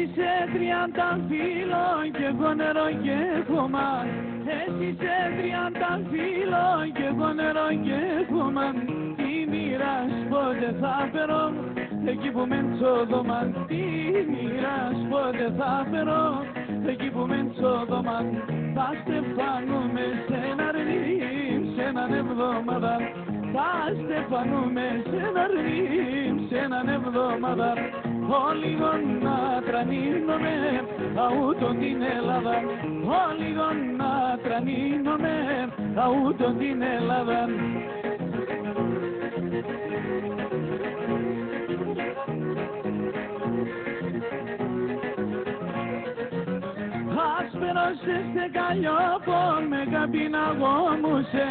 Εσύ σε 30 φύλλο κι εγώ νερό και χώμα. Εσύ σε 30 φύλλο κι εγώ νερό και χώμα. Τι μοίρας πότε θα φέρω εκεί που μεν τσόδωμα. Τι μοίρας πότε θα φέρω εκεί που μεν τσόδωμα. Θα στεφανούμε σε ένα ρνίμ σε έναν εβδομάδα. Θα στεφανούμε σε ένα ρνίμ σε έναν εβδομάδα. Λίγο να τρανίνομαι αούτον την Ελλάδα. Λίγο να τρανίνομαι αούτον την Ελλάδα. Άσπερος σε καλλιόπον με καπιναγόμουσε.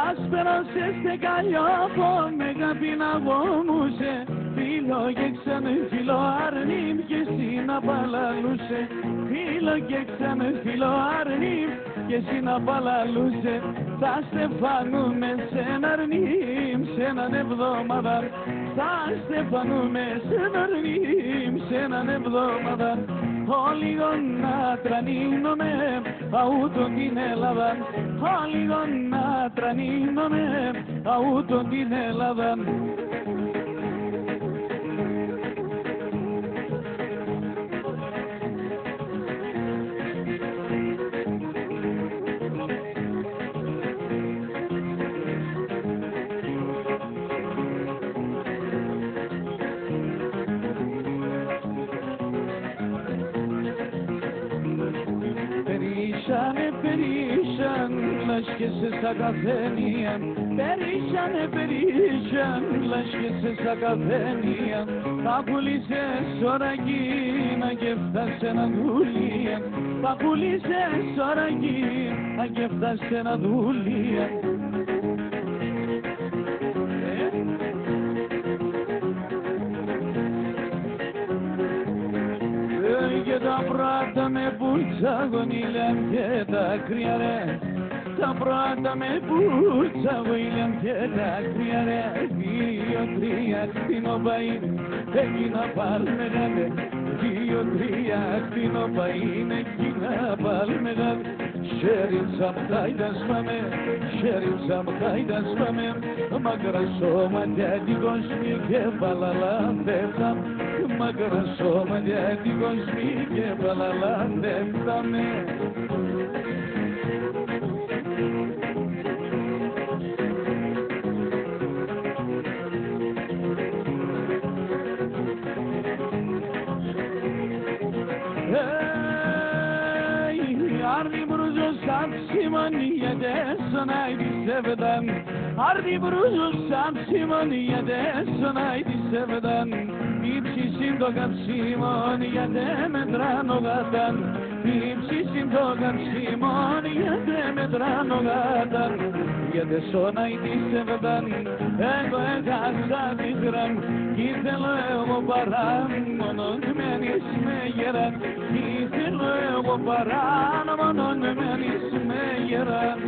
Άσπερος σε καλλιόπον με καπιναγόμουσε. Φίλο και ξανά φίλο αρνίμ και συναπαλαλούσε. Φίλο και ξανά φίλο αρνίμ και συναπαλαλούσε. Θα στεφανούμε σε ένα αρνίμ σε έναν εβδομάδα. Θα στεφανούμε σε ένα αρνίμ σε έναν εβδομάδα. Λίγο να τρανίνομαι αούτον την Ελλάδα. Λίγο να τρανίνομαι αούτον την Ελλάδα. Περίσσαν λάσκεσαι στα καφένια. Περίσσαν λάσκεσαι στα καφένια. Τα πουλήσες ωρακίνα και φτάσε να δουλεία. Τα πουλήσες ωρακίνα και φτάσε να δουλεία. Και τα πρώτα με πουλτσαγωνίλαν και τα κρύα ρε. Τα πρώτα με πουλτσαγωνίλαν και τα κρύα ρε. 2-3 κτηνόπαΐ έγινα παλμεγάδε. 2-3 κτηνόπαΐ έγινα παλμεγάδε. Şerim kaydas mame, şerim kaydas mame. Magra soma dedi gosmi ke balalan devdam. Magra soma dedi gosmi ke balalan devdam. Ardi bruzo samsimoniye de sonaydi sevdan. Ardi bruzo samsimoniye de sonaydi sevdan. Ipsisin do kapsimoniye de medrano gatan. Ipsisin do kapsimoniye de medrano gatan. Ya de sonaydi sevdan. Ego egasa dizram. Gizelo ego param. Onun men isme yeran. Gizelo ego param. Onun men isme yeran.